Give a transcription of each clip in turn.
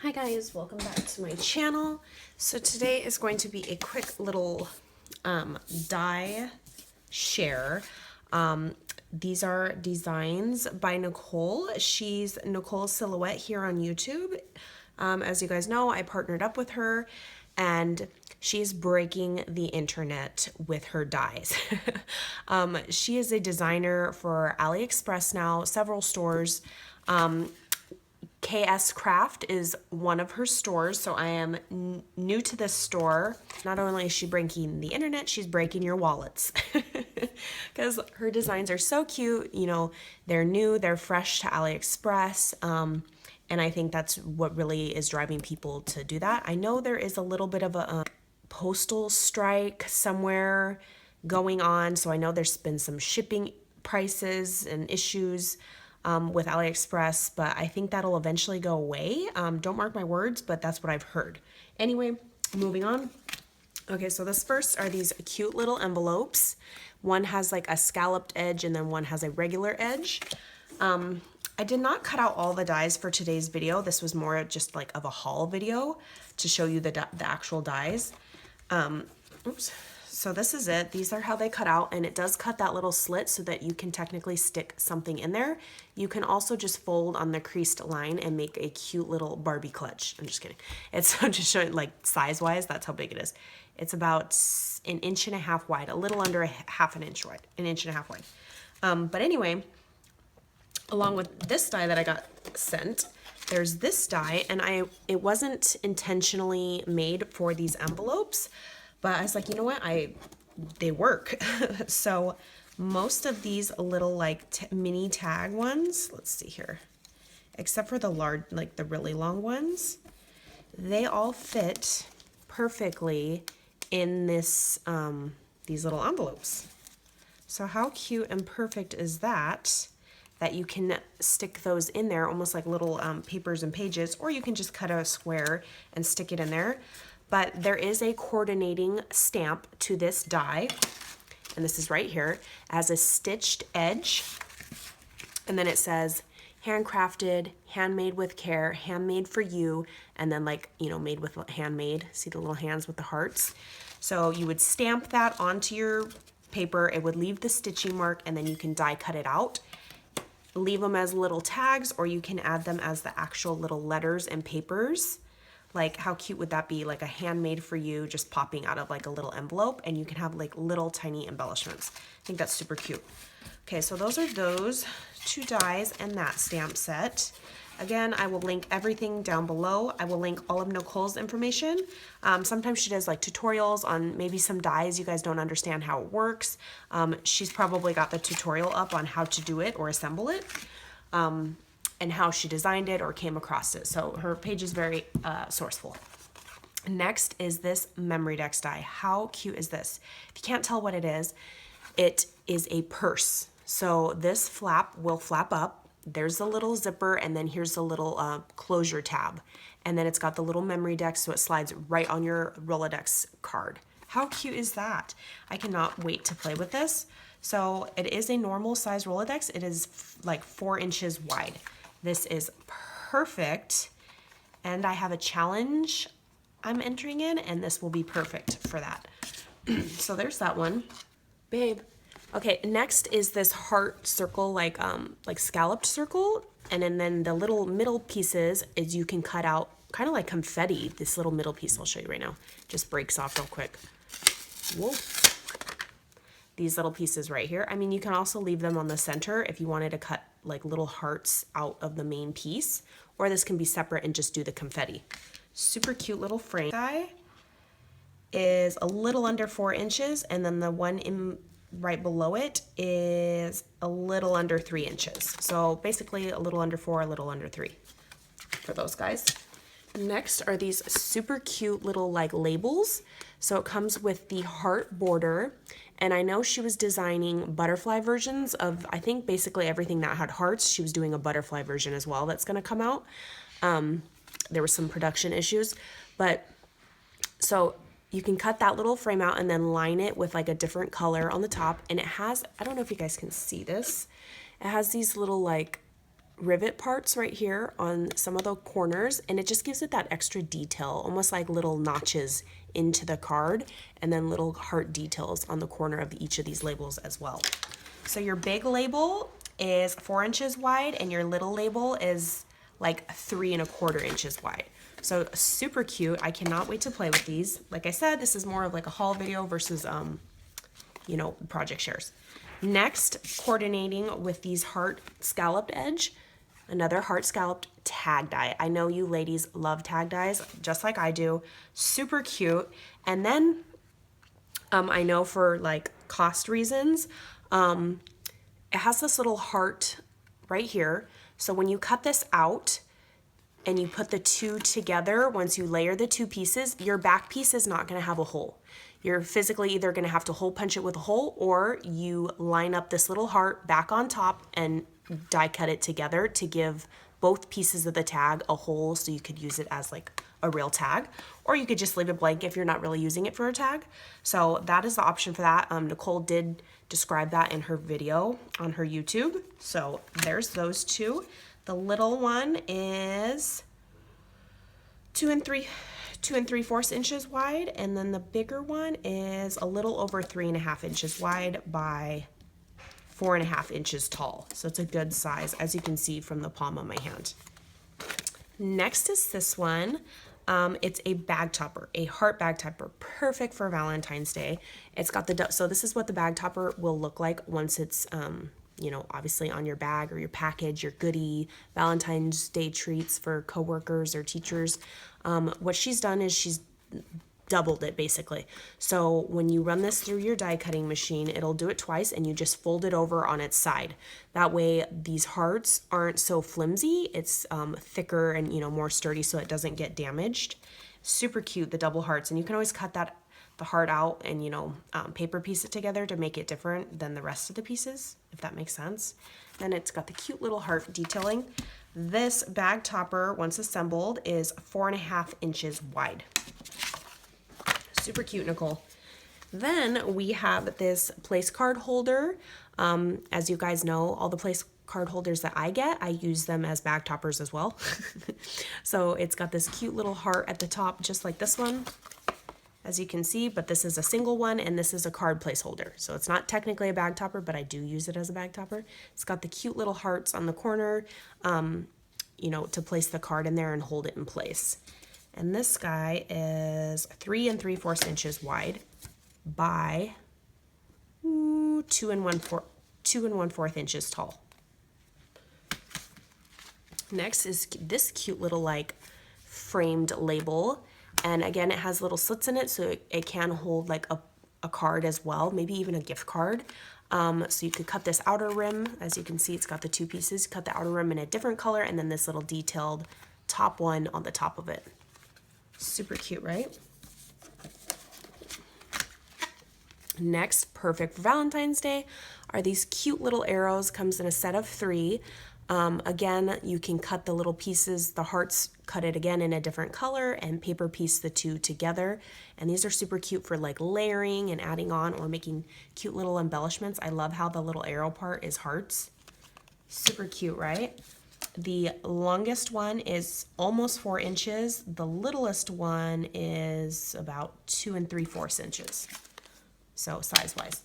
Hi guys, welcome back to my channel. So today is going to be a quick little die share. These are designs by Nicole. She's Nicole Silhouette here on YouTube. As you guys know, I partnered up with her and she's breaking the internet with her dies. She is a designer for AliExpress now, several stores. KSCRAFT is one of her stores, so I am new to this store. Not only is she breaking the internet, she's breaking your wallets. Because her designs are so cute, you know, they're new, they're fresh to AliExpress, and I think that's what really is driving people to do that. I know there is a little bit of a postal strike somewhere going on, so I know there's been some shipping prices and issues with AliExpress, but I think that'll eventually go away. Don't mark my words, but that's what I've heard. Anyway, moving on. Okay, so this first are these cute little envelopes. One has like a scalloped edge and then one has a regular edge. I did not cut out all the dies for today's video. This was more just like of a haul video to show you the actual dies. Oops. So this is it. These are how they cut out, and it does cut that little slit so that you can technically stick something in there. You can also just fold on the creased line and make a cute little Barbie clutch. I'm just kidding. It's just showing like size-wise, that's how big it is. It's about 1.5 inches wide, a little under half an inch wide, 1.5 inches wide. But anyway, along with this die that I got sent, there's this die, and it wasn't intentionally made for these envelopes. But I was like, you know what, they work. So most of these little like mini tag ones, let's see here, except for the large, like the really long ones, they all fit perfectly in this, these little envelopes. So how cute and perfect is that? That you can stick those in there almost like little papers and pages, or you can just cut a square and stick it in there. But there is a coordinating stamp to this die, and this is right here, as a stitched edge, and then it says handcrafted, handmade with care, handmade for you, and then like, you know, made with handmade. See the little hands with the hearts? So you would stamp that onto your paper, it would leave the stitching mark, and then you can die cut it out. Leave them as little tags, or you can add them as the actual little letters and papers. Like how cute would that be? Like a handmade for you just popping out of like a little envelope, and you can have like little tiny embellishments. I think that's super cute. Okay, so those are those two dies and that stamp set. Again, I will link everything down below. I will link all of Nicole's information. Sometimes she does like tutorials on maybe some dies you guys don't understand how it works. She's probably got the tutorial up on how to do it or assemble it. And how she designed it or came across it. So her page is very sourceful. Next is this Memory Dex die. How cute is this? If you can't tell what it is a purse. So this flap will flap up. There's a little zipper, and then here's a little closure tab. And then it's got the little Memory Dex, so it slides right on your Rolodex card. How cute is that? I cannot wait to play with this. So it is a normal size Rolodex. It is like 4 inches wide. This is perfect, and I have a challenge I'm entering in, and this will be perfect for that. So there's that one. Babe. Okay, next is this heart circle, like scalloped circle, and then the little middle pieces is you can cut out kind of like confetti. This little middle piece I'll show you right now. Just breaks off real quick. Whoa. These little pieces right here. I mean, you can also leave them on the center if you wanted to cut like little hearts out of the main piece, or this can be separate and just do the confetti. Super cute little frame. Die is a little under 4 inches, and then the one in right below it is a little under 3 inches. So basically a little under 4, a little under 3 for those guys. Next are these super cute little like labels. So it comes with the heart border, and I know she was designing butterfly versions of, I think basically everything that had hearts. She was doing a butterfly version as well that's gonna come out. There were some production issues, but so you can cut that little frame out and then line it with like a different color on the top, and it has, I don't know if you guys can see this, it has these little like rivet parts right here on some of the corners, and it just gives it that extra detail, almost like little notches into the card, and then little heart details on the corner of each of these labels as well. So your big label is 4 inches wide, and your little label is like 3 1/4 inches wide. So super cute. I cannot wait to play with these. Like I said, this is more of like a haul video versus you know, project shares. Next, coordinating with these heart scalloped edge, another heart scalloped tag die. I know you ladies love tag dies, just like I do. Super cute. And then I know for like cost reasons, it has this little heart right here. So when you cut this out and you put the two together, once you layer the two pieces, your back piece is not gonna have a hole. You're physically either gonna have to hole punch it with a hole, or you line up this little heart back on top and die cut it together to give both pieces of the tag a hole, so you could use it as like a real tag, or you could just leave it blank if you're not really using it for a tag. So that is the option for that. Nicole did describe that in her video on her YouTube. So there's those two. The little one is 2 3/4 inches wide, and then the bigger one is a little over 3 1/2 inches wide by 4 1/2 inches tall. So it's a good size, as you can see from the palm of my hand. Next is this one. It's a bag topper, a heart bag topper, perfect for Valentine's Day. It's got the, so this is what the bag topper will look like once it's, you know, obviously on your bag or your package, your goodie, Valentine's Day treats for coworkers or teachers. What she's done is she's doubled it basically. So when you run this through your die cutting machine, it'll do it twice, and you just fold it over on its side. That way these hearts aren't so flimsy. It's thicker and, you know, more sturdy, so it doesn't get damaged. Super cute, the double hearts. And you can always cut that the heart out and, you know, paper piece it together to make it different than the rest of the pieces, if that makes sense. Then it's got the cute little heart detailing. This bag topper, once assembled, is 4 1/2 inches wide. Super cute, Nicole. Then we have this place card holder. As you guys know, all the place card holders that I get, I use them as bag toppers as well. So it's got this cute little heart at the top, just like this one, as you can see, but this is a single one, and this is a card placeholder. So it's not technically a bag topper, but I do use it as a bag topper. It's got the cute little hearts on the corner, you know, to place the card in there and hold it in place. And this guy is 3 3/4 inches wide by 2 1/4 inches tall. Next is this cute little like framed label. And again, it has little slits in it, so it can hold like a card as well, maybe even a gift card. So you could cut this outer rim. As you can see, it's got the two pieces. Cut the outer rim in a different color, and then this little detailed top one on the top of it. Super cute, right? Next, perfect for Valentine's Day, are these cute little arrows. Comes in a set of 3. Again, you can cut the little pieces, the hearts, cut it again in a different color, and paper piece the two together. And these are super cute for like layering and adding on or making cute little embellishments. I love how the little arrow part is hearts. Super cute, right? The longest one is almost 4 inches. The littlest one is about 2 3/4 inches. So size-wise.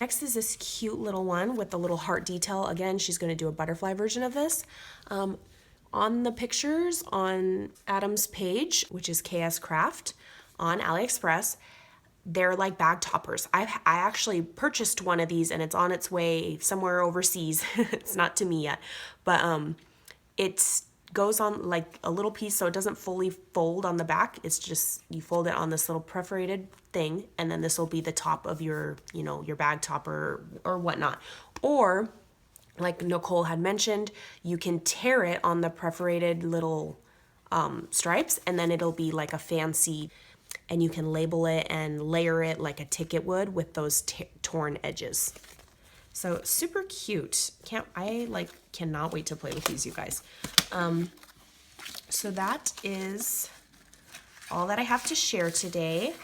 Next is this cute little one with the little heart detail. Again, she's going to do a butterfly version of this. On the pictures on Adam's page, which is KSCRAFT on AliExpress, they're like bag toppers. I actually purchased one of these, and it's on its way somewhere overseas. It's not to me yet, but it goes on like a little piece, so it doesn't fully fold on the back. It's just, you fold it on this little perforated thing, and then this will be the top of your, you know, your bag topper or whatnot. Or like Nicole had mentioned, you can tear it on the perforated little stripes, and then it'll be like a fancy, and you can label it and layer it like a ticket would with those torn edges. So super cute. I cannot wait to play with these, you guys. So that is all that I have to share today,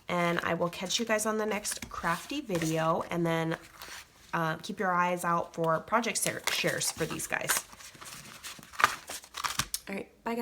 and I will catch you guys on the next crafty video. And then keep your eyes out for project shares for these guys. All right, bye guys.